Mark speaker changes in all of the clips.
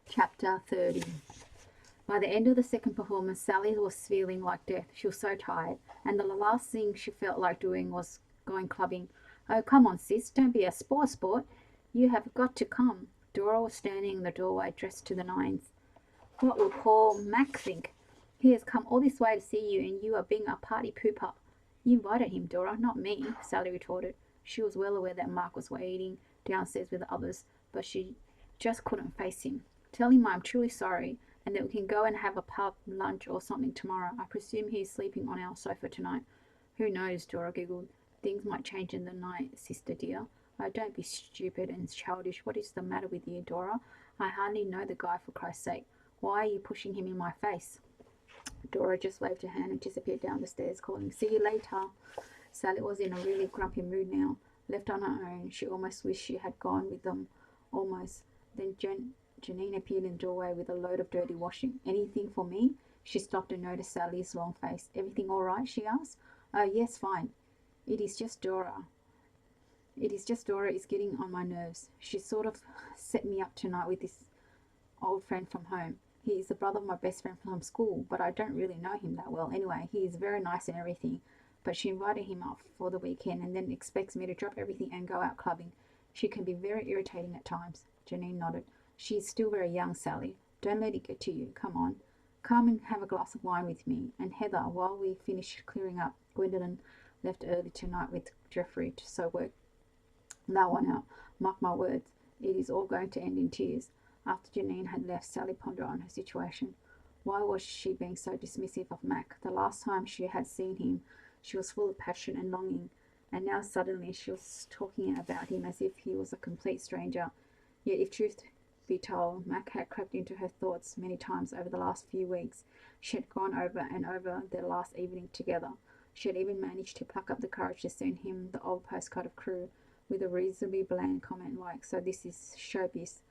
Speaker 1: Chapter 30. By the end of the second performance, Sally was feeling like death. She was so tired, and the last thing she felt like doing was going clubbing. Oh, come on, sis, don't be a sport. You have got to come. Dora was standing in the doorway, dressed to the nines. What will poor Mac think? He has come all this way to see you, and you are being a party pooper. You invited him, Dora, not me, Sally retorted. She was well aware that Mark was waiting downstairs with the others, but she just couldn't face him. Tell him I'm truly sorry, and that we can go and have a pub lunch or something tomorrow. I presume he's sleeping on our sofa tonight. Who knows, Dora giggled. Things might change in the night, sister dear. Oh, don't be stupid and childish. What is the matter with you, Dora? I hardly know the guy, for Christ's sake. Why are you pushing him in my face? Dora just waved her hand and disappeared down the stairs, calling, See you later. Sally was in a really grumpy mood now. Left on her own, she almost wished she had gone with them. Almost. Then Janine appeared in the doorway with a load of dirty washing. Anything for me? She stopped and noticed Sally's long face. Everything all right? She asked. Oh, yes, fine. It is just Dora. Dora is getting on my nerves. She sort of set me up tonight with this old friend from home. He is the brother of my best friend from school, but I don't really know him that well. Anyway, he is very nice and everything, but she invited him up for the weekend and then expects me to drop everything and go out clubbing. She can be very irritating at times. Janine nodded. She is still very young, Sally. Don't let it get to you. Come on. Come and have a glass of wine with me. And Heather, while we finish clearing up, Gwendolyn left early tonight with Geoffrey, so work that one out. Mark my words, it is all going to end in tears. After Janine had left, Sally pondered on her situation. Why was she being so dismissive of Mac? The last time she had seen him, she was full of passion and longing, and now suddenly she was talking about him as if he was a complete stranger. Yet, if truth be told, Mac had crept into her thoughts many times over the last few weeks. She had gone over and over their last evening together. She had even managed to pluck up the courage to send him the old postcard of Crewe, with a reasonably bland comment like, So this is showbiz.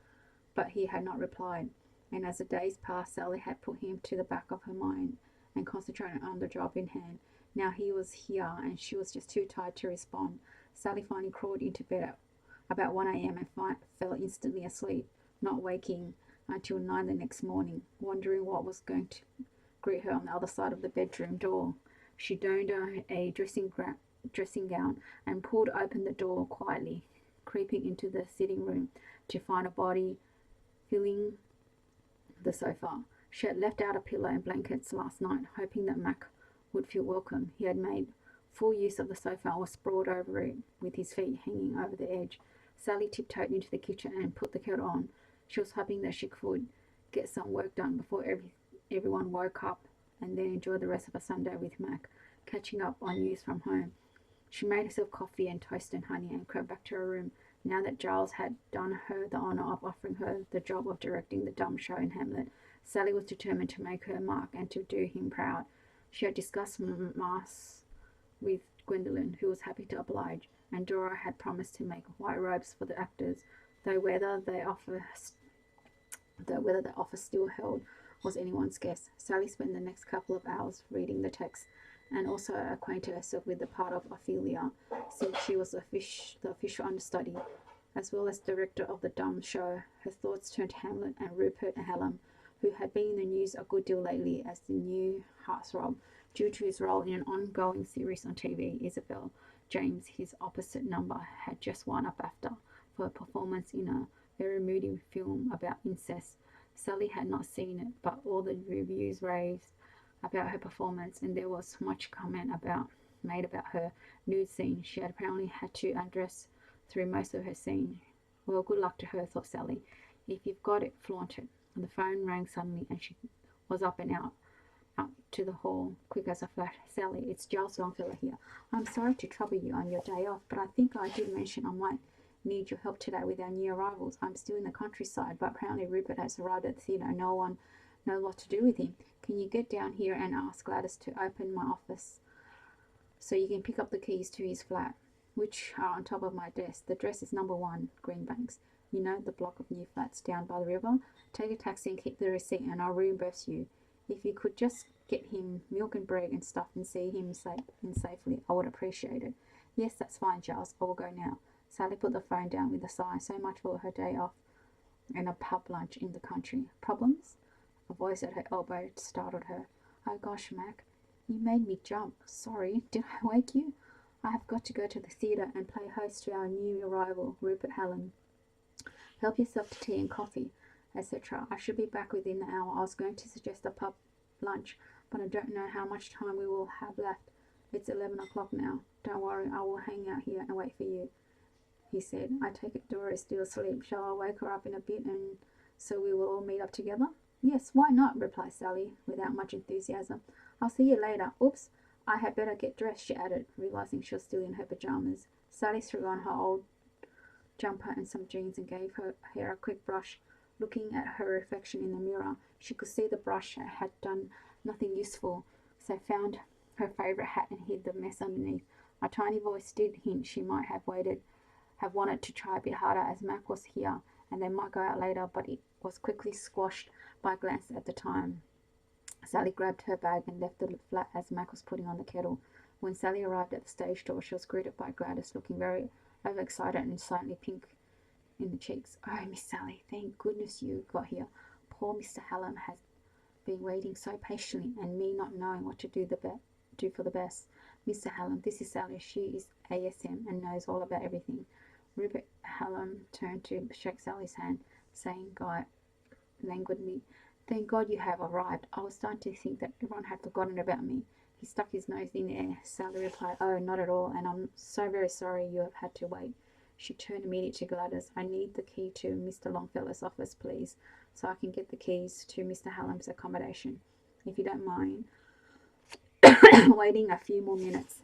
Speaker 1: But he had not replied, and as the days passed, Sally had put him to the back of her mind and concentrated on the job in hand. Now he was here, and she was just too tired to respond. Sally finally crawled into bed at about 1 a.m. and fell instantly asleep, not waking until 9 the next morning, wondering what was going to greet her on the other side of the bedroom door. She donned a dressing gown and pulled open the door quietly, creeping into the sitting room to find a body filling the sofa. She had left out a pillow and blankets last night, hoping that Mac would feel welcome. He had made full use of the sofa and was sprawled over it, with his feet hanging over the edge. Sally tiptoed into the kitchen and put the kettle on. She was hoping that she could get some work done before everyone woke up, and then enjoy the rest of a Sunday with Mac, catching up on news from home. She made herself coffee and toast and honey and crept back to her room. Now that Giles had done her the honour of offering her the job of directing the dumb show in Hamlet, Sally was determined to make her mark and to do him proud. She had discussed masks with Gwendolyn, who was happy to oblige, and Dora had promised to make white robes for the actors, though whether the offer still held was anyone's guess. Sally spent the next couple of hours reading the text, and also acquainted herself with the part of Ophelia, since she was the official understudy, as well as director of the dumb show. Her thoughts turned to Hamlet and Rupert Hallam, who had been in the news a good deal lately as the new heartthrob due to his role in an ongoing series on TV. Isabel James, his opposite number, had just won a BAFTA for a performance in a very moody film about incest. Sally had not seen it, but all the reviews raved about her performance, and there was much comment made about her nude scene. She had apparently had to undress through most of her scene. Well, good luck to her, thought Sally. If you've got it, flaunt it. And the phone rang suddenly, and she was up and out to the hall, quick as a flash. Sally, it's Giles Longfellow here. I'm sorry to trouble you on your day off, but I think I did mention I might need your help today with our new arrivals. I'm still in the countryside, but apparently Rupert has arrived at the theatre. No one knows what to do with him. Can you get down here and ask Gladys to open my office so you can pick up the keys to his flat, which are on top of my desk. The address is number 1, Greenbanks. You know, the block of new flats down by the river. Take a taxi and keep the receipt, and I'll reimburse you. If you could just get him milk and bread and stuff and see him safely, I would appreciate it. Yes, that's fine, Giles. I will go now. Sally put the phone down with a sigh. So much for her day off. and a pub lunch in the country. Problems? A voice at her elbow startled her. Oh gosh, Mac, you made me jump. Sorry, did I wake you? I have got to go to the theatre and play host to our new arrival, Rupert Helen. Help yourself to tea and coffee, etc. I should be back within the hour. I was going to suggest a pub lunch, but I don't know how much time we will have left. It's 11 o'clock now. Don't worry, I will hang out here and wait for you, he said. I take it Dora is still asleep. Shall I wake her up in a bit and so we will all meet up together? Yes, why not? Replied Sally, without much enthusiasm. I'll see you later. Oops, I had better get dressed, she added, realizing she was still in her pajamas. Sally threw on her old jumper and some jeans and gave her hair a quick brush. Looking at her reflection in the mirror, she could see the brush had done nothing useful, so found her favourite hat and hid the mess underneath. A tiny voice did hint she might have wanted to try a bit harder as Mac was here and they might go out later, but it was quickly squashed by a glance at the time. Sally grabbed her bag and left the flat as Mac was putting on the kettle. When Sally arrived at the stage door, she was greeted by Gladys, looking very overexcited and slightly pink in the cheeks. Oh, Miss Sally, thank goodness you got here. Poor Mr. Hallam has been waiting so patiently, and me not knowing what to do for the best. Mr. Hallam, this is Sally. She is ASM and knows all about everything. Rupert Hallam turned to shake Sally's hand, saying languidly, thank God you have arrived. I was starting to think that everyone had forgotten about me. He stuck his nose in the air. Sally replied, oh, not at all, and I'm so very sorry you have had to wait. She turned immediately to Gladys. I need the key to Mr. Longfellow's office, please, so I can get the keys to Mr. Hallam's accommodation. If you don't mind waiting a few more minutes,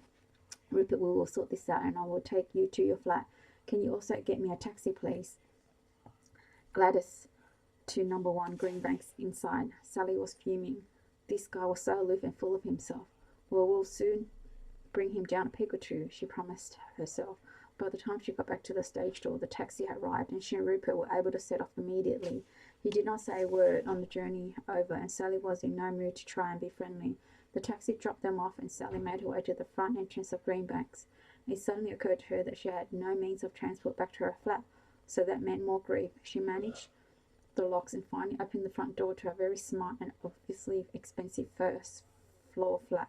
Speaker 1: Rupert will sort this out and I will take you to your flat. Can you also get me a taxi, please? Gladys to number 1 Greenbanks inside. Sally was fuming. This guy was so aloof and full of himself. Well, we'll soon bring him down a peg or two, she promised herself. By the time she got back to the stage door, the taxi had arrived and she and Rupert were able to set off immediately. He did not say a word on the journey over, and Sally was in no mood to try and be friendly. The taxi dropped them off and Sally made her way to the front entrance of Greenbanks. It suddenly occurred to her that she had no means of transport back to her flat, so that meant more grief. She managed the locks and finally opened the front door to a very smart and obviously expensive first floor flat.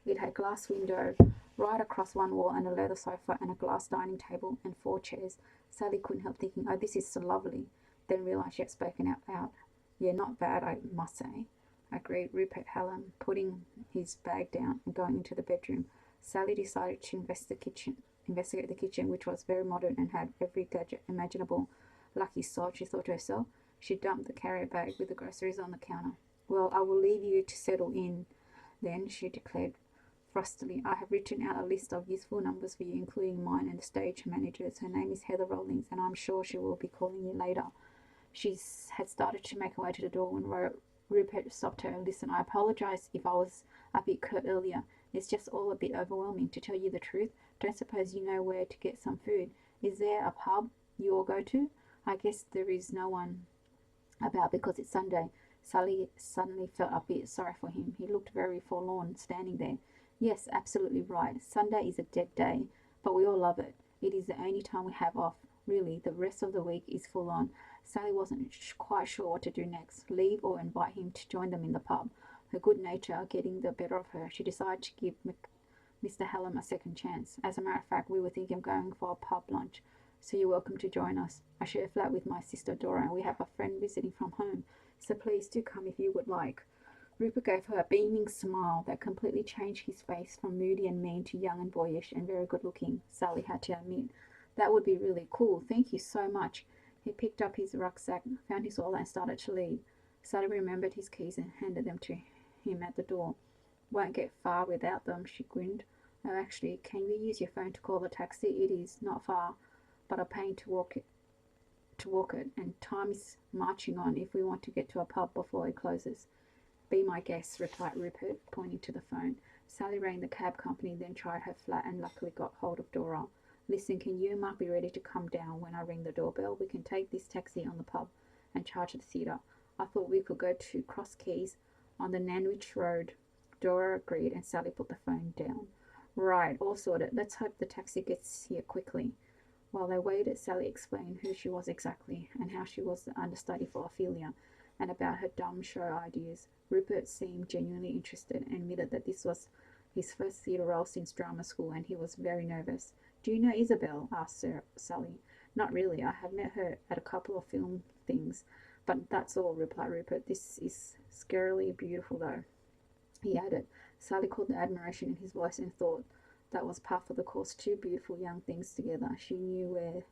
Speaker 1: It had glass window right across one wall and a leather sofa and a glass dining table and 4 chairs. Sally couldn't help thinking, oh, this is so lovely, then realised she had spoken out loud. Yeah, not bad, I must say, agreed Rupert Hallam, putting his bag down and going into the bedroom. Sally decided to investigate the kitchen, which was very modern and had every gadget imaginable. Lucky sod, she thought to herself. She dumped the carrier bag with the groceries on the counter. Well, I will leave you to settle in, then, she declared frostily. I have written out a list of useful numbers for you, including mine and the stage manager's. Her name is Heather Rawlings, and I'm sure she will be calling you later. She had started to make her way to the door when Rupert stopped her. Listen, I apologise if I was a bit curt earlier. It's just all a bit overwhelming, to tell you the truth. Don't suppose you know where to get some food. Is there a pub you all go to? I guess there is no one about because it's Sunday. Sally suddenly felt a bit sorry for him. He looked very forlorn standing there. Yes, absolutely right. Sunday is a dead day, but we all love it. It is the only time we have off. Really, the rest of the week is full on. Sally wasn't quite sure what to do next, leave or invite him to join them in the pub. Her good nature getting the better of her, she decided to give Mr. Hallam a second chance. As a matter of fact, we were thinking of going for a pub lunch, so you're welcome to join us. I share a flat with my sister Dora, and we have a friend visiting from home, so please do come if you would like. Rupert gave her a beaming smile that completely changed his face from moody and mean to young and boyish and very good looking, Sally had to admit. That would be really cool. Thank you so much. He picked up his rucksack, found his wallet and started to leave. Sally remembered his keys and handed them to him at the door. Won't get far without them, she grinned. Oh, actually, can we use your phone to call the taxi? It is not far, but a pain to walk it, and time is marching on if we want to get to a pub before it closes. Be my guest, replied Rupert, pointing to the phone. Sally rang the cab company, then tried her flat and luckily got hold of Dora. Listen, can you and Mark be ready to come down when I ring the doorbell? We can take this taxi on the pub and charge the theatre. I thought we could go to Cross Keys on the Nanwich Road. Dora agreed and Sally put the phone down. Right, all sorted. Let's hope the taxi gets here quickly. While they waited, Sally explained who she was exactly and how she was the understudy for Ophelia and about her dumb show ideas. Rupert seemed genuinely interested and admitted that this was his first theatre role since drama school and he was very nervous. "Do you know Isabel?" asked Sally. "Not really. I have met her at a couple of film things, but that's all," replied Rupert. "This is scarily beautiful, though," he added. Sally caught the admiration in his voice and thought that was par for the course. Two beautiful young things together. She knew where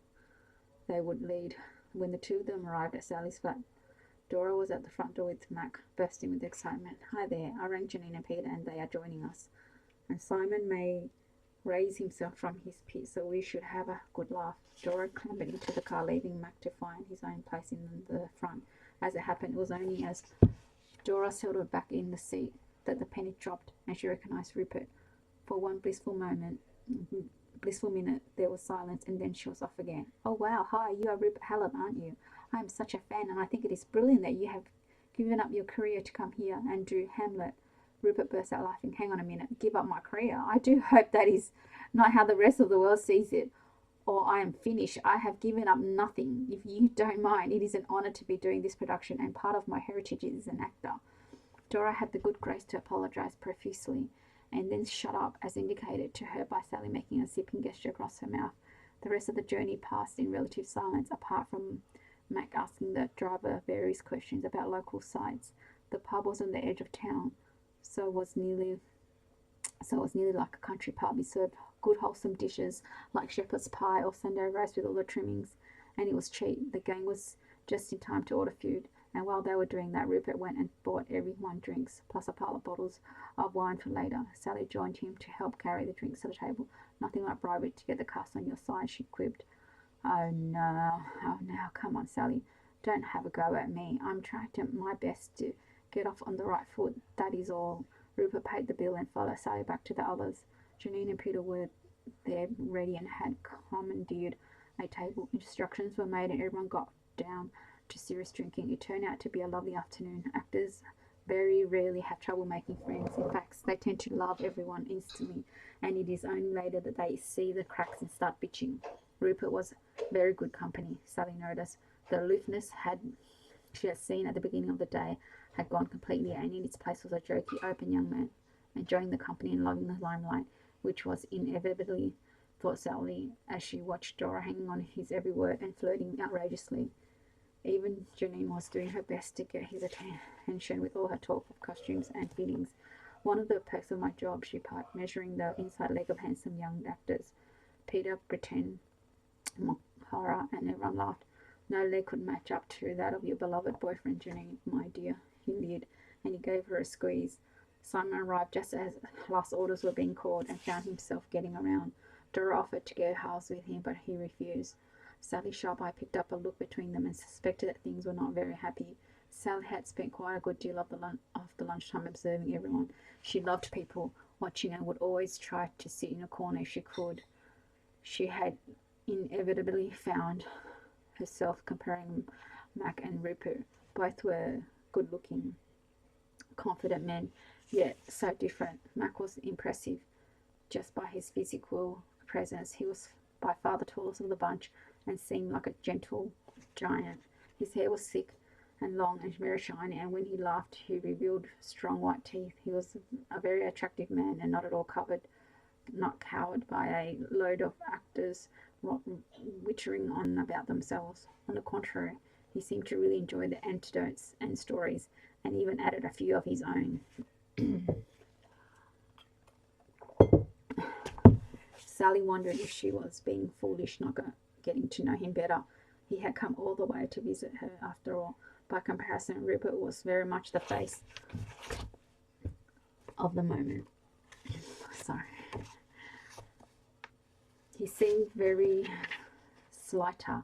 Speaker 1: they would lead. When the two of them arrived at Sally's flat, Dora was at the front door with Mac, bursting with excitement. "Hi there. I rang Janine and Peter and they are joining us. And Simon may raise himself from his pit, so we should have a good laugh." Dora clambered into the car, leaving Mac to find his own place in the front. As it happened, it was only as Dora settled back in the seat that the penny dropped and she recognized Rupert. For one blissful minute, there was silence, and then she was off again. "Oh, wow, hi, you are Rupert Hallett, aren't you? I am such a fan, and I think it is brilliant that you have given up your career to come here and do Hamlet." Rupert burst out laughing. "Hang on a minute. Give up my career? I do hope that is not how the rest of the world sees it, or I am finished. I have given up nothing. If you don't mind, it is an honor to be doing this production, and part of my heritage is an actor." Dora had the good grace to apologize profusely, and then shut up, as indicated to her by Sally making a sipping gesture across her mouth. The rest of the journey passed in relative silence, apart from Mac asking the driver various questions about local sights. The pub was on the edge of town, so it was nearly like a country pub. It served good wholesome dishes like shepherd's pie or Sunday roast with all the trimmings, and it was cheap. The gang was just in time to order food, and while they were doing that, Rupert went and bought everyone drinks, plus a pile of bottles of wine for later. Sally joined him to help carry the drinks to the table. "Nothing like bribery to get the cast on your side," she quipped. Oh no, come on, Sally. Don't have a go at me. I'm trying my best to get off on the right foot, that is all." Rupert paid the bill and followed Sally back to the others. Janine and Peter were there ready and had commandeered a table. Instructions were made and everyone got down to serious drinking. It turned out to be a lovely afternoon. Actors very rarely have trouble making friends. In fact, they tend to love everyone instantly, and it is only later that they see the cracks and start bitching. Rupert was very good company, Sally noticed. The aloofness she had seen at the beginning of the day had gone completely, and in its place was a jokey, open young man, enjoying the company and loving the limelight, which was inevitably, thought Sally, as she watched Dora hanging on his every word and flirting outrageously. Even Janine was doing her best to get his attention with all her talk of costumes and fittings. "One of the perks of my job," she piped, measuring the inside leg of handsome young actors. Peter pretended mock horror, and everyone laughed. "No leg could match up to that of your beloved boyfriend, Janine, my dear," he leered, and he gave her a squeeze. Simon arrived just as last orders were being called and found himself getting around. Dora offered to go halves with him, but he refused. Sally's sharp eye picked up a look between them and suspected that things were not very happy. Sally had spent quite a good deal of the lunchtime observing everyone. She loved people watching and would always try to sit in a corner if she could. She had inevitably found herself comparing Mac and Rupert. Both were good-looking, confident men, yet so different. Mac was impressive just by his physical presence. He was by far the tallest of the bunch and seemed like a gentle giant. His hair was thick and long and very shiny, and when he laughed he revealed strong white teeth. He was a very attractive man and not at all not cowed by a load of actors wittering on about themselves. On the contrary, he seemed to really enjoy the anecdotes and stories, and even added a few of his own. Sally wondered if she was being foolish not getting to know him better. He had come all the way to visit her after all. By comparison, Rupert was very much the face of the moment. Sorry. He seemed very slighter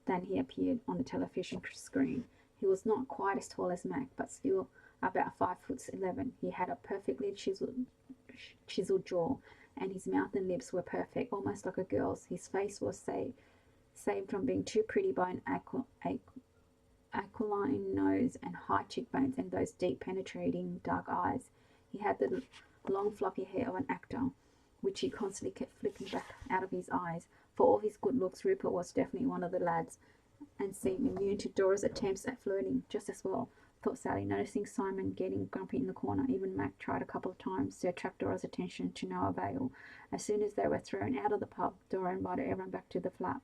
Speaker 1: than he appeared on the television screen. He was not quite as tall as Mac, but still about 5'11". He had a perfectly chiseled jaw, and his mouth and lips were perfect, almost like a girl's. His face was saved from being too pretty by an aquiline nose and high cheekbones and those deep, penetrating dark eyes. He had the long, fluffy hair of an actor, which he constantly kept flipping back out of his eyes, For all his good looks, Rupert was definitely one of the lads, and seemed immune to Dora's attempts at flirting just as well, thought Sally, noticing Simon getting grumpy in the corner. Even Mac tried a couple of times to attract Dora's attention, to no avail. As soon as they were thrown out of the pub, Dora invited everyone back to the flat.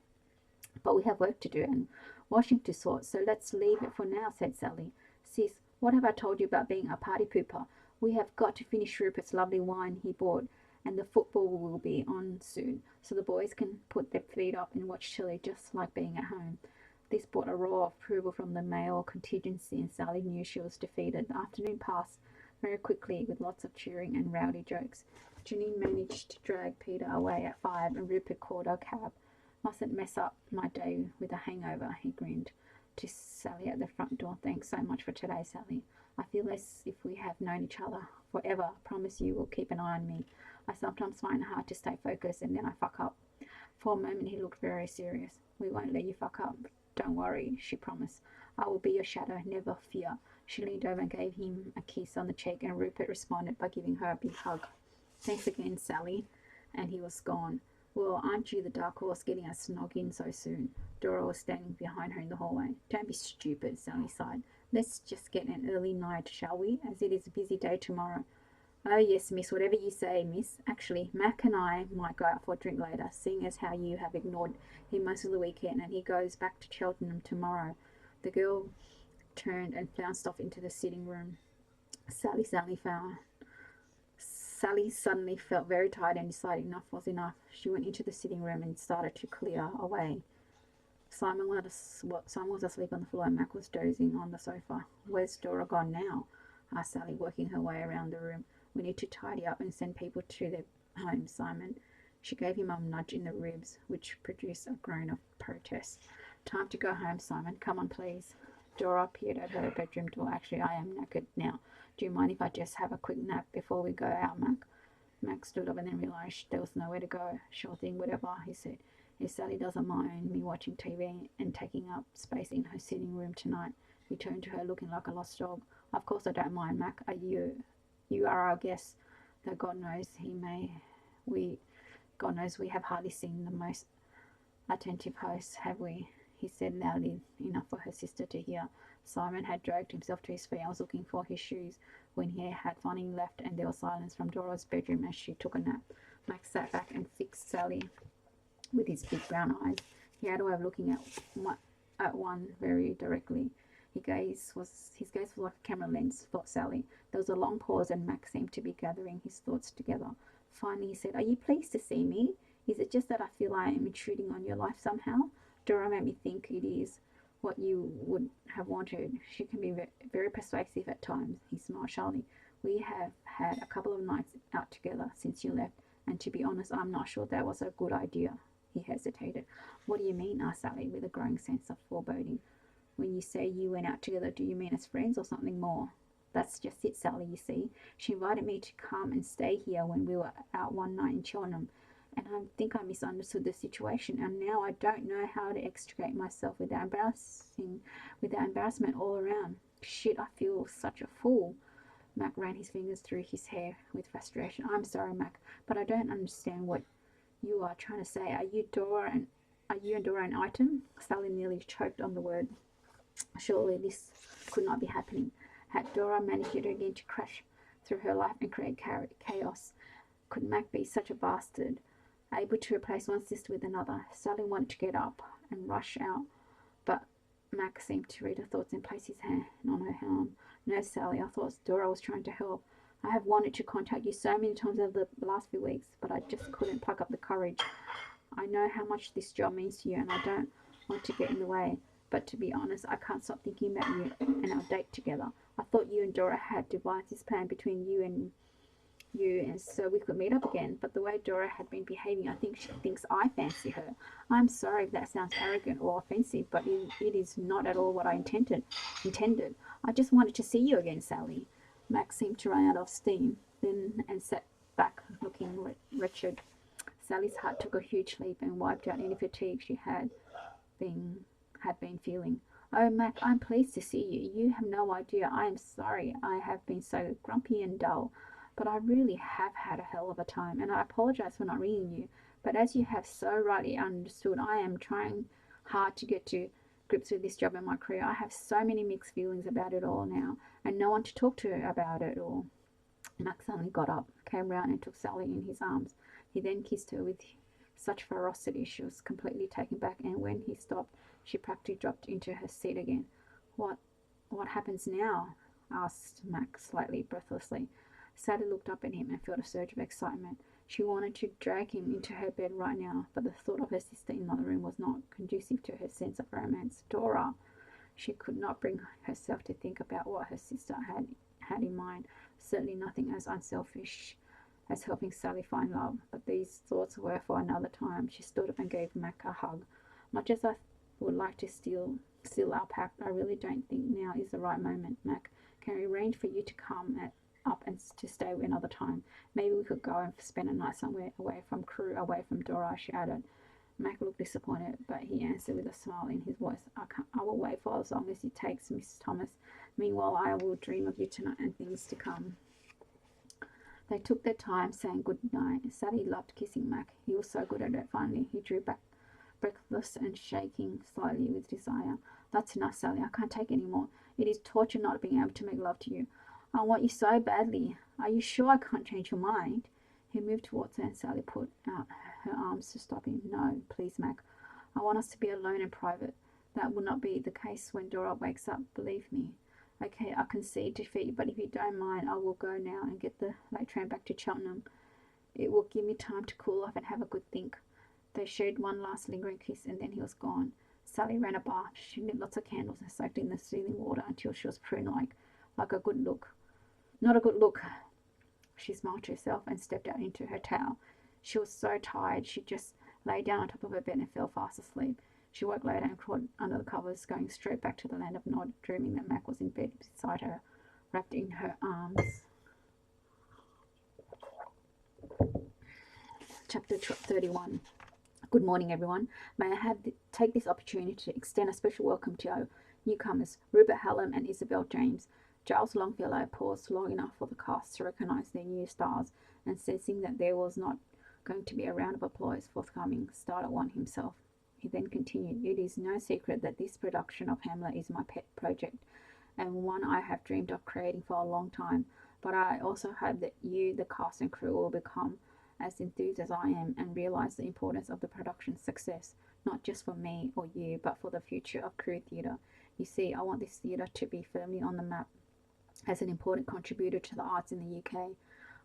Speaker 1: But we have work to do and washing to sort, so let's leave it for now, said Sally. Sis, what have I told you about being a party pooper? We have got to finish Rupert's lovely wine he bought, and the football will be on soon, so the boys can put their feet up and watch telly just like being at home. This brought a roar of approval from the male contingency, and Sally knew she was defeated. The afternoon passed very quickly with lots of cheering and rowdy jokes. Janine managed to drag Peter away at 5, and Rupert called a cab. Mustn't mess up my day with a hangover, he grinned to Sally at the front door. Thanks so much for today, Sally. I feel as if we have known each other forever. I promise you will keep an eye on me. I sometimes find it hard to stay focused and then I fuck up. For a moment he looked very serious. We won't let you fuck up. Don't worry, she promised. I will be your shadow, never fear. She leaned over and gave him a kiss on the cheek, and Rupert responded by giving her a big hug. Thanks again, Sally. And he was gone. Well, aren't you the dark horse getting a snog in so soon? Dora was standing behind her in the hallway. Don't be stupid, Sally sighed. Let's just get an early night, shall we, as it is a busy day tomorrow. Oh, yes, miss, whatever you say, miss. Actually, Mac and I might go out for a drink later, seeing as how you have ignored him most of the weekend, and he goes back to Cheltenham tomorrow. The girl turned and flounced off into the sitting room. Sally suddenly felt very tired and decided enough was enough. She went into the sitting room and started to clear away. Simon was asleep on the floor and Mac was dozing on the sofa. Where's Dora gone now? Asked Sally, working her way around the room. We need to tidy up and send people to their homes, Simon. She gave him a nudge in the ribs, which produced a groan of protest. Time to go home, Simon. Come on, please. Dora appeared at her bedroom door. Actually, I am knackered now. Do you mind if I just have a quick nap before we go out, Mac? Mac stood up and then realised there was nowhere to go. Sure thing, whatever, he said. If Sally doesn't mind me watching TV and taking up space in her sitting room tonight. He turned to her, looking like a lost dog. Of course I don't mind, Mac. You are our guest, though God knows we have hardly seen the most attentive host, have we? He said loudly enough for her sister to hear. Simon had dragged himself to his feet and was looking for his shoes when he had finally left, and there was silence from Dora's bedroom as she took a nap. Max sat back and fixed Sally with his big brown eyes. He had a way of looking at one very directly. His gaze was like a camera lens, thought Sally. There was a long pause, and Max seemed to be gathering his thoughts together. Finally he said, Are you pleased to see me? Is it just that I feel I am intruding on your life somehow? Dora made me think it is what you would have wanted. She can be very persuasive at times. He smiled shyly. We have had a couple of nights out together since you left, and to be honest, I'm not sure that was a good idea. He hesitated. What do you mean? Asked Sally with a growing sense of foreboding. When you say you went out together, do you mean as friends or something more? That's just it, Sally, you see. She invited me to come and stay here when we were out one night in Cheltenham, and I think I misunderstood the situation, and now I don't know how to extricate myself without embarrassment all around. Shit, I feel such a fool. Mac ran his fingers through his hair with frustration. I'm sorry, Mac, but I don't understand what you are trying to say. Are you and Dora an item? Sally nearly choked on the word. Surely this could not be happening. Had Dora managed yet again to crash through her life and create chaos? Could Mac be such a bastard, able to replace one sister with another? Sally wanted to get up and rush out, but Mac seemed to read her thoughts and place his hand on her arm. No, Sally, I thought Dora was trying to help. I have wanted to contact you so many times over the last few weeks, but I just couldn't pluck up the courage. I know how much this job means to you, and I don't want to get in the way. But to be honest, I can't stop thinking about you and our date together. I thought you and Dora had devised this plan between you and so we could meet up again. But the way Dora had been behaving, I think she thinks I fancy her. I'm sorry if that sounds arrogant or offensive, but it is not at all what I intended. I just wanted to see you again, Sally. Max seemed to run out of steam, and sat back looking wretched. Sally's heart took a huge leap and wiped out any fatigue she had been feeling. Oh, Mac, I'm pleased to see you. You have no idea. I am sorry I have been so grumpy and dull, but I really have had a hell of a time, and I apologize for not ringing you. But as you have so rightly understood, I am trying hard to get to grips with this job and my career. I have so many mixed feelings about it all now, and no one to talk to about it all. Max suddenly got up, came round, and took Sally in his arms. He then kissed her with such ferocity she was completely taken back, and when he stopped, she practically dropped into her seat again. What what happens now? Asked Max slightly breathlessly. Sally looked up at him and felt a surge of excitement. She wanted to drag him into her bed right now, but the thought of her sister in another room was not conducive to her sense of romance. Dora! She could not bring herself to think about what her sister had in mind. Certainly nothing as unselfish as helping Sally find love, but these thoughts were for another time. She stood up and gave Mac a hug. Much as I would like to seal our pact, I really don't think now is the right moment, Mac. Can we arrange for you to come up and to stay another time? Maybe we could go and spend a night somewhere away from crew, away from Dora, she added. Mac looked disappointed, but he answered with a smile in his voice. I will wait for as long as it takes, Miss Thomas. Meanwhile, I will dream of you tonight and things to come. They took their time, saying good night. Sally loved kissing Mac. He was so good at it. Finally, he drew back, breathless and shaking slightly with desire. That's enough, Sally. I can't take any more. It is torture not being able to make love to you. I want you so badly. Are you sure I can't change your mind? He moved towards her, and Sally put out her arms to stop him. No, please, Mac. I want us to be alone and private. That will not be the case when Dora wakes up, believe me. Okay, I concede defeat, but if you don't mind, I will go now and get the late train back to Cheltenham. It will give me time to cool off and have a good think. They shared one last lingering kiss, and then he was gone. Sally ran a bath. She lit lots of candles and soaked in the soothing water until she was prune-like, like a good look. Not a good look. She smiled to herself and stepped out into her towel. She was so tired she just lay down on top of her bed and fell fast asleep. She woke later and crawled under the covers, going straight back to the land of Nod, dreaming that Mac was in bed beside her, wrapped in her arms. Chapter 31. Good morning, everyone. May I take this opportunity to extend a special welcome to our newcomers, Rupert Hallam and Isabel James. Giles Longfellow paused long enough for the cast to recognise their new stars, and sensing that there was not going to be a round of applause forthcoming, started one himself. He then continued, It is no secret that this production of Hamlet is my pet project, and one I have dreamed of creating for a long time, but I also hope that you, the cast and crew, will become as enthused as I am and realise the importance of the production's success, not just for me or you, but for the future of Crew Theatre. You see, I want this theatre to be firmly on the map as an important contributor to the arts in the UK.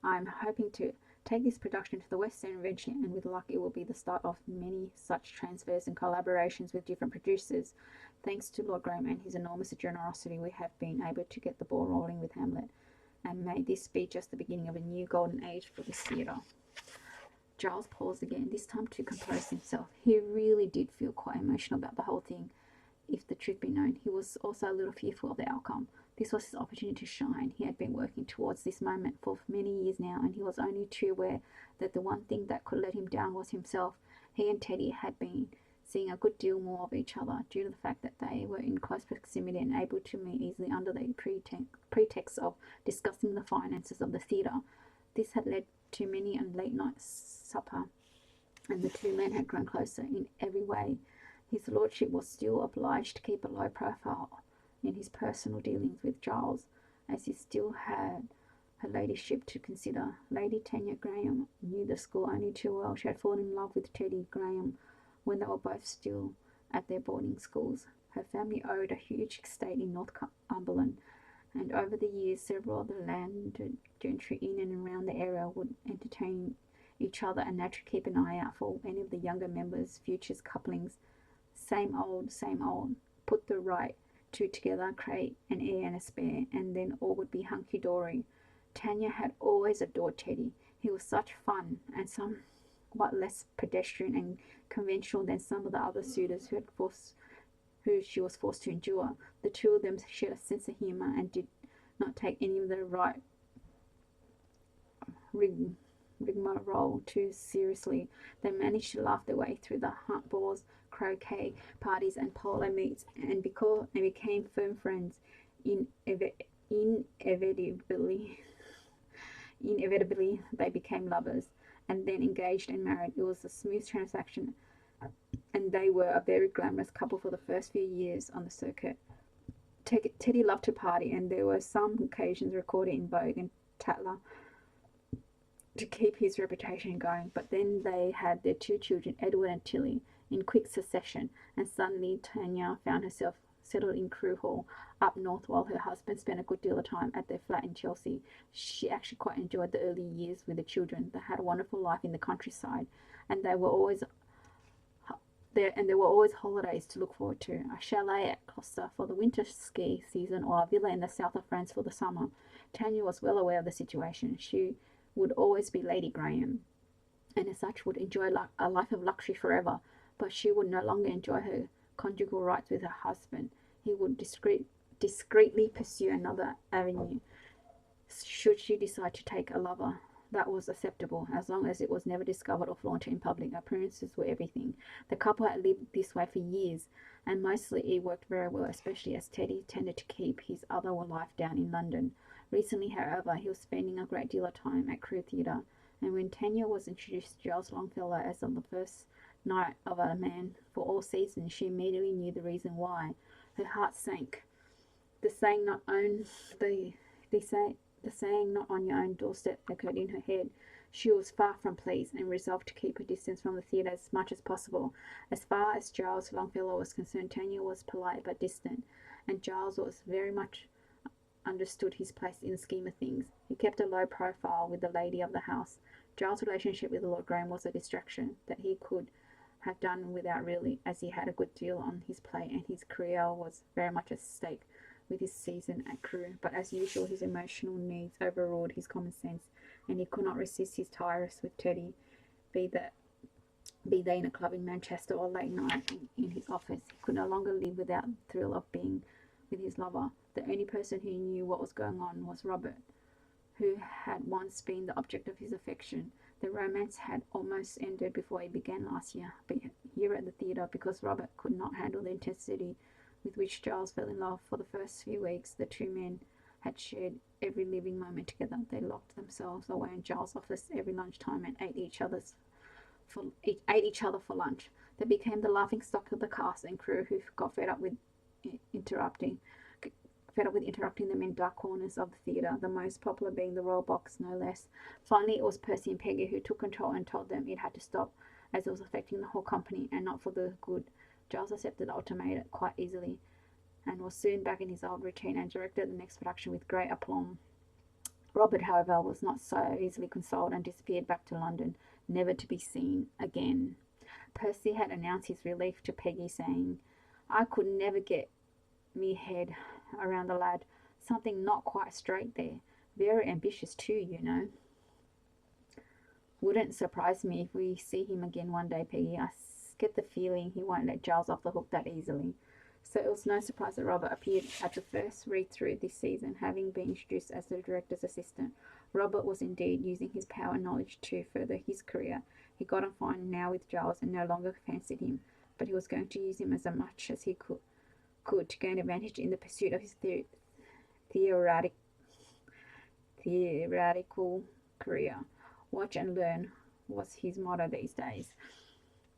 Speaker 1: I am hoping to take this production to the West End eventually, and with luck it will be the start of many such transfers and collaborations with different producers. Thanks to Lord Graham and his enormous generosity, we have been able to get the ball rolling with Hamlet, and may this be just the beginning of a new golden age for this theatre. Giles paused again, this time to compose himself. He really did feel quite emotional about the whole thing. If the truth be known, he was also a little fearful of the outcome. This was his opportunity to shine. He had been working towards this moment for many years now, and he was only too aware that the one thing that could let him down was himself. He and Teddy had been seeing a good deal more of each other due to the fact that they were in close proximity and able to meet easily under the pretext of discussing the finances of the theatre. This had led to many a late night supper, and the two men had grown closer in every way. His lordship was still obliged to keep a low profile in his personal dealings with Giles, as he still had her ladyship to consider. Lady Tanya Graham knew the school only too well. She had fallen in love with Teddy Graham when they were both still at their boarding schools. Her family owed a huge estate in Northumberland, and over the years several of the landed gentry in and around the area would entertain each other and naturally keep an eye out for any of the younger members' futures couplings. Same old, same old. Put the right two together, create an heir and a spare, and then all would be hunky-dory. Tanya had always adored Teddy. He was such fun, and somewhat less pedestrian and conventional than some of the other suitors who she was forced to endure. The two of them shared a sense of humour and did not take any of the right rigmarole too seriously. They managed to laugh their way through the hunt balls, croquet parties and polo meets, and became firm friends. Inevitably they became lovers, and then engaged and married. It was a smooth transaction, and they were a very glamorous couple for the first few years on the circuit. Teddy loved to party, and there were some occasions recorded in Vogue and Tatler to keep his reputation going. But then they had their two children, Edward and Tilly, in quick succession, and suddenly Tanya found herself settled in Crewe Hall up north while her husband spent a good deal of time at their flat in Chelsea. She actually quite enjoyed the early years with the children. They had a wonderful life in the countryside, and they were always there were always holidays to look forward to. A chalet at Costa for the winter ski season, or a villa in the south of France for the summer. Tanya was well aware of the situation. She would always be Lady Graham, and as such would enjoy a life of luxury forever, but she would no longer enjoy her conjugal rights with her husband. He would discreetly pursue another avenue should she decide to take a lover. That was acceptable, as long as it was never discovered or flaunted in public. Appearances were everything. The couple had lived this way for years, and mostly it worked very well, especially as Teddy tended to keep his other life down in London. Recently, however, he was spending a great deal of time at Crewe Theatre, and when Tanya was introduced to Giles Longfellow as on the first night of A Man for All Seasons, she immediately knew the reason why. Her heart sank. The saying not own the saying not on your own doorstep echoed in her head. She was far from pleased, and resolved to keep her distance from the theatre as much as possible. As far as Giles Longfellow was concerned, Tanya was polite but distant, and Giles was very much understood his place in the scheme of things. He kept a low profile with the lady of the house. Giles' relationship with Lord Graham was a distraction that he could have done without really, as he had a good deal on his plate, and his career was very much at stake with his season at Crewe. But as usual, his emotional needs overruled his common sense, and he could not resist his tirades with Teddy, be they in a club in Manchester or late night in his office. He could no longer live without the thrill of being with his lover. The only person who knew what was going on was Robert, who had once been the object of his affection. The romance had almost ended before it began last year, but here at the theatre, because Robert could not handle the intensity with which Giles fell in love. For the first few weeks, the two men had shared every living moment together. They locked themselves away in Giles' office every lunchtime and ate each other for lunch. They became the laughing stock of the cast and crew, who got fed up with interrupting them in dark corners of the theatre, the most popular being the Royal Box, no less. Finally, it was Percy and Peggy who took control and told them it had to stop, as it was affecting the whole company and not for the good. Giles accepted the ultimatum quite easily, and was soon back in his old routine and directed the next production with great aplomb. Robert, however, was not so easily consoled and disappeared back to London, never to be seen again. Percy had announced his relief to Peggy, saying, "I could never get me head around the lad. Something not quite straight there. Very ambitious too, you know." "Wouldn't surprise me if we see him again one day, Peggy. I get the feeling he won't let Giles off the hook that easily." So it was no surprise that Robert appeared at the first read-through this season, having been introduced as the director's assistant. Robert was indeed using his power and knowledge to further his career. He got on fine now with Giles and no longer fancied him, but he was going to use him as much as he could to gain advantage in the pursuit of his theoretical career. Watch and learn was his motto these days.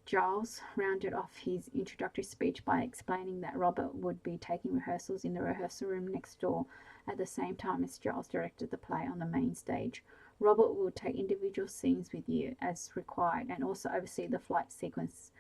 Speaker 1: Giles rounded off his introductory speech by explaining that Robert would be taking rehearsals in the rehearsal room next door at the same time as Giles directed the play on the main stage. Robert would take individual scenes with you as required and also oversee the flight sequence.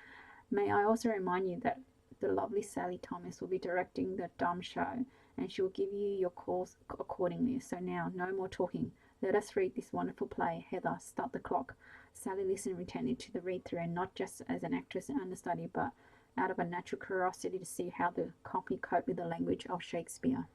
Speaker 1: May I also remind you that the lovely Sally Thomas will be directing the dumb show, and she will give you your calls accordingly. So now, no more talking. Let us read this wonderful play. Heather, start the clock." Sally listened intently to the read-through, and not just as an actress and understudy, but out of a natural curiosity to see how the company coped with the language of Shakespeare.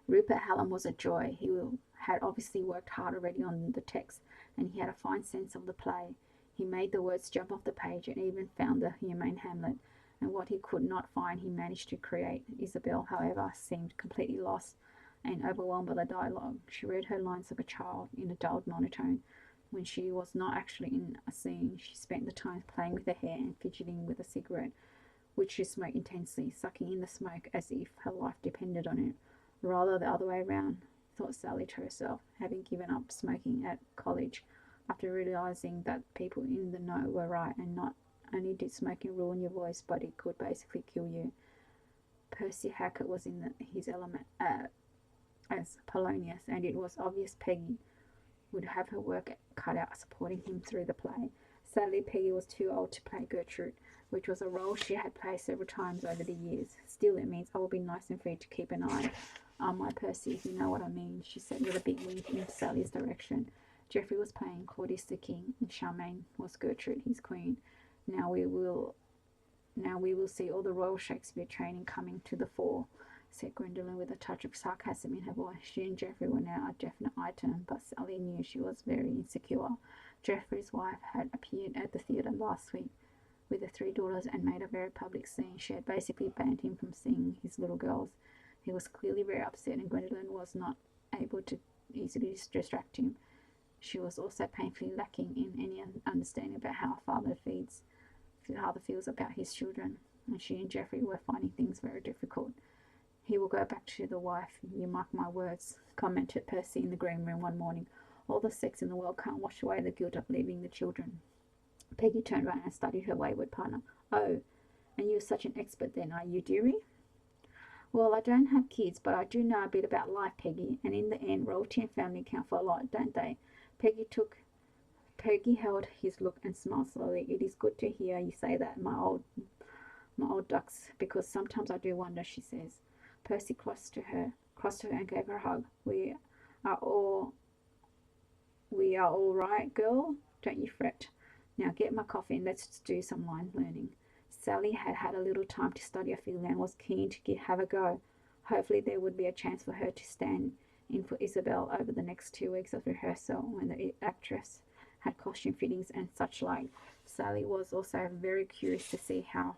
Speaker 1: Rupert Hallam was a joy. He had obviously worked hard already on the text, and he had a fine sense of the play. He made the words jump off the page and even found the humane Hamlet, and what he could not find he managed to create. Isabel, however, seemed completely lost and overwhelmed by the dialogue. She read her lines like a child in a dulled monotone. When she was not actually in a scene, she spent the time playing with her hair and fidgeting with a cigarette, which she smoked intensely, sucking in the smoke as if her life depended on it. Rather the other way round, thought Sally to herself, having given up smoking at college. after realizing that people in the know were right and not only did smoking ruin your voice, but it could basically kill you. Percy Hackett was in his element as Polonius, and it was obvious Peggy would have her work cut out supporting him through the play. Sadly, Peggy was too old to play Gertrude, which was a role she had played several times over the years. Still, it means I will be nice and free to keep an eye on my Percy, if you know what I mean, she said with a big wink in Sally's direction. Geoffrey was playing Claudius the King, and Charmaine was Gertrude, his queen. Now we will Now we will see all the Royal Shakespeare training coming to the fore, said Gwendolen with a touch of sarcasm in her voice. She and Geoffrey were now a definite item, but Sally knew she was very insecure. Geoffrey's wife had appeared at the theatre last week with the three daughters and made a very public scene. She had basically banned him from seeing his little girls. He was clearly very upset, and Gwendolen was not able to easily distract him. She was also painfully lacking in any understanding about how a father feels about his children, and she and Geoffrey were finding things very difficult. He will go back to the wife, you mark my words, commented Percy in the green room one morning. All the sex in the world can't wash away the guilt of leaving the children. Peggy turned round and studied her wayward partner. Oh, and you're such an expert then, are you, dearie? Well, I don't have kids, but I do know a bit about life, Peggy, and in the end, royalty and family count for a lot, don't they? Peggy held his look and smiled slowly. It is good to hear you say that, my old ducks, because sometimes I do wonder, she says. Percy crossed her and gave her a hug. Are all we are all right, girl. Don't you fret. Now get my coffee and let's do some line learning. Sally had had a little time to study Ophelia and was keen to have a go. Hopefully there would be a chance for her to stand in for Isabel over the next 2 weeks of rehearsal when the actress had costume fittings and such like. Sally was also very curious to see how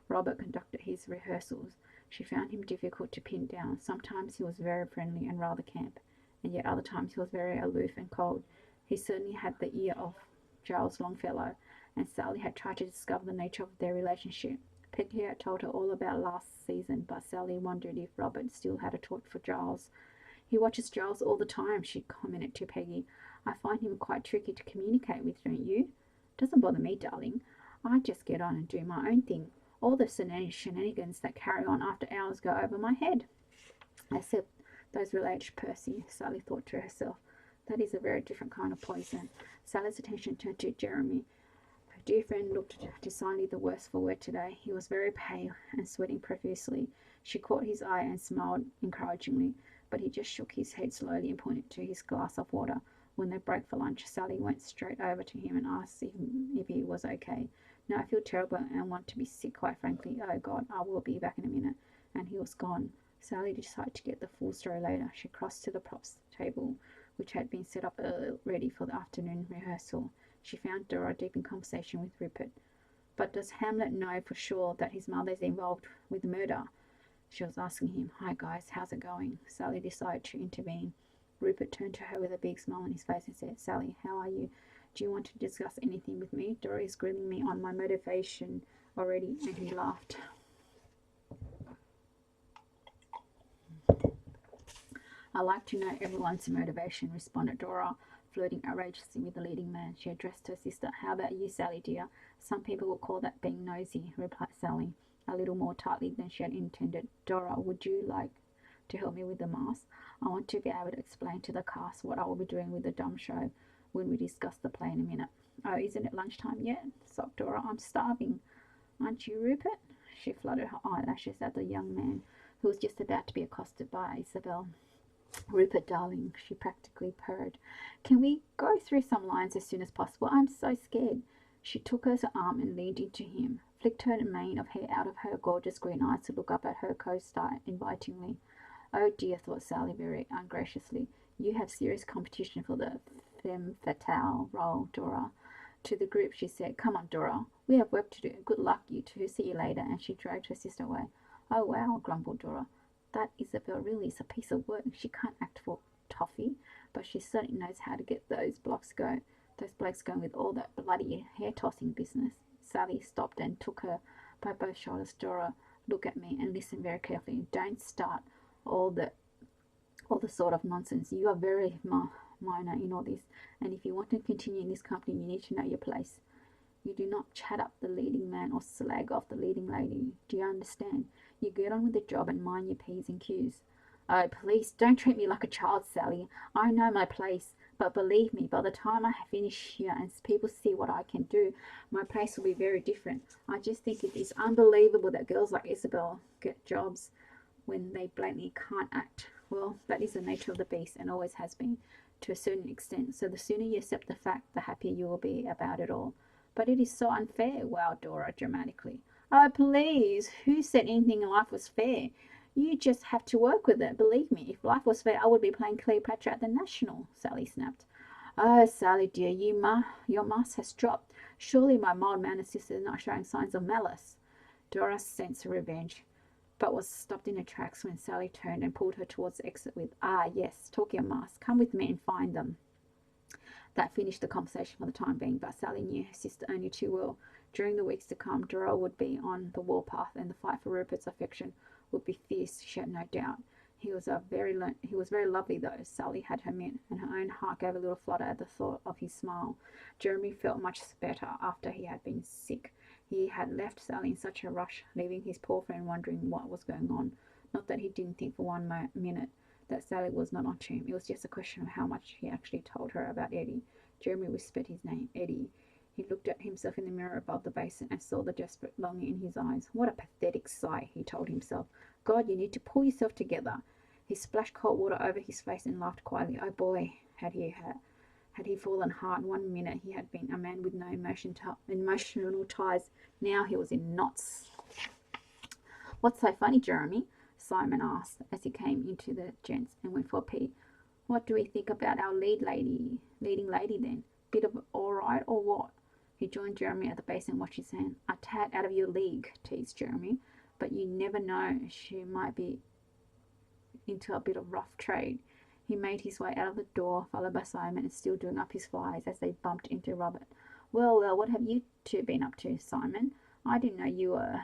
Speaker 1: Robert conducted his rehearsals. She found him difficult to pin down. Sometimes he was very friendly and rather camp, and yet other times he was very aloof and cold. He certainly had the ear of Giles Longfellow, and Sally had tried to discover the nature of their relationship. Peggy had told her all about last season, but Sally wondered if Robert still had a torch for Giles. He watches Giles all the time, she commented to Peggy. I find him quite tricky to communicate with, don't you? Doesn't bother me, darling. I just get on and do my own thing. All the shenanigans that carry on after hours go over my head. Except those related to Percy, Sally thought to herself. That is a very different kind of poison. Sally's attention turned to Jeremy. Her dear friend looked decidedly the worse for wear today. He was very pale and sweating profusely. She caught his eye and smiled encouragingly, but he just shook his head slowly and pointed to his glass of water. When they broke for lunch, Sally went straight over to him and asked him if he was okay. No, I feel terrible and want to be sick, quite frankly. Oh, God, I will be back in a minute. And he was gone. Sally decided to get the full story later. She crossed to the props table, which had been set up ready for the afternoon rehearsal. She found Dora deep in conversation with Rupert. But does Hamlet know for sure that his mother is involved with the murder? She was asking him. Hi, guys, how's it going? Sally decided to intervene. Rupert turned to her with a big smile on his face and said, Sally, how are you? Do you want to discuss anything with me? Dora is grilling me on my motivation already, and he laughed. I like to know everyone's motivation, responded Dora, flirting outrageously with the leading man. She addressed her sister. How about you, Sally, dear? Some people would call that being nosy, replied Sally, a little more tartly than she had intended. Dora, would you like to help me with the mask? I want to be able to explain to the cast what I will be doing with the dumb show when we discuss the play in a minute. Oh, isn't it lunchtime yet? Sobbed Dora. I'm starving. Aren't you, Rupert? She fluttered her eyelashes at the young man, who was just about to be accosted by Isabel. Rupert, darling, she practically purred. Can we go through some lines as soon as possible? I'm so scared. She took her arm and leaned into him, flicked her mane of hair out of her gorgeous green eyes to look up at her co-star invitingly. Oh dear, thought Sally very ungraciously. You have serious competition for the femme fatale role, Dora. To the group, she said, Come on, Dora. We have work to do. Good luck, you two. See you later. And she dragged her sister away. Oh, wow, grumbled Dora. That Isabel really is a piece of work. She can't act for toffee, but she certainly knows how to get those blokes going with all that bloody hair-tossing business. Sally stopped and took her by both shoulders. Dora, look at me and listen very carefully. Don't start all the sort of nonsense. You are very minor in all this, and if you want to continue in this company, you need to know your place. You do not chat up the leading man or slag off the leading lady. Do you understand? You get on with the job and mind your P's and Q's. Oh, please don't treat me like a child, Sally. I know my place, but believe me, by the time I finish here and people see what I can do, my place will be very different. I just think it is unbelievable that girls like Isabel get jobs when they blatantly can't act. Well, that is the nature of the beast and always has been, to a certain extent. So the sooner you accept the fact, the happier you will be about it all. But it is so unfair, wowed Dora dramatically. Oh, please, who said anything in life was fair? You just have to work with it. Believe me, if life was fair, I would be playing Cleopatra at the National, Sally snapped. Oh, Sally dear, your mask has dropped. Surely my mild-mannered sister is not showing signs of malice. Dora sensed revenge, but was stopped in her tracks when Sally turned and pulled her towards the exit with, "Ah, yes, talk your mask. Come with me and find them." That finished the conversation for the time being, but Sally knew her sister only too well. During the weeks to come, Dora would be on the warpath, and the fight for Rupert's affection would be fierce, she had no doubt. He was very lovely, though. Sally had her admit, and her own heart gave a little flutter at the thought of his smile. Jeremy felt much better after he had been sick. He had left Sally in such a rush, leaving his poor friend wondering what was going on. Not that he didn't think for one minute that Sally was not on to him. It was just a question of how much he actually told her about Eddie. Jeremy whispered his name, Eddie. He looked at himself in the mirror above the basin and saw the desperate longing in his eyes. What a pathetic sight, he told himself. God, you need to pull yourself together. He splashed cold water over his face and laughed quietly. Oh boy, had he fallen hard. 1 minute he had been a man with no emotional ties. Now he was in knots. What's so funny, Jeremy? Simon asked as he came into the gents and went for a pee. What do we think about our leading lady then? Bit of all right or what? He joined Jeremy at the base and watched his hand. A tad out of your league, teased Jeremy, but you never know. She might be into a bit of rough trade. He made his way out of the door, followed by Simon, and still doing up his flies as they bumped into Robert. Well, what have you two been up to, Simon? I didn't know you were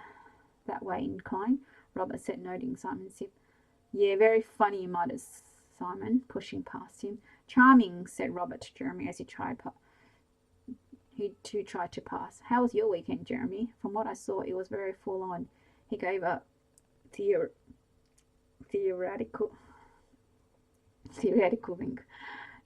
Speaker 1: that way inclined, Robert said, noting Simon's sip. Yeah, very funny, muttered Simon, pushing past him. Charming, said Robert to Jeremy as he too tried to pass. How was your weekend, Jeremy? From what I saw, it was very full on. He gave a theoretical wink.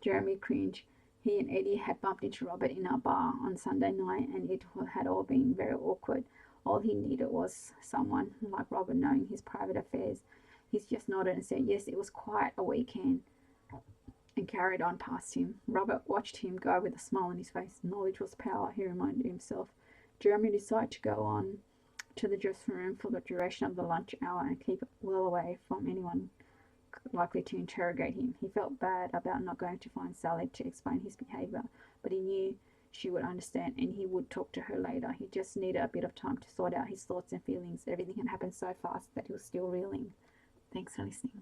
Speaker 1: Jeremy cringed. He and Eddie had bumped into Robert in a bar on Sunday night, and it had all been very awkward. All he needed was someone like Robert knowing his private affairs. He just nodded and said, yes, it was quite a weekend, and carried on past him. Robert watched him go with a smile on his face. Knowledge was power, he reminded himself. Jeremy decided to go on to the dressing room for the duration of the lunch hour and keep well away from anyone likely to interrogate him. He felt bad about not going to find Sally to explain his behaviour, but he knew she would understand and he would talk to her later. He just needed a bit of time to sort out his thoughts and feelings. Everything had happened so fast that he was still reeling. Thanks for listening.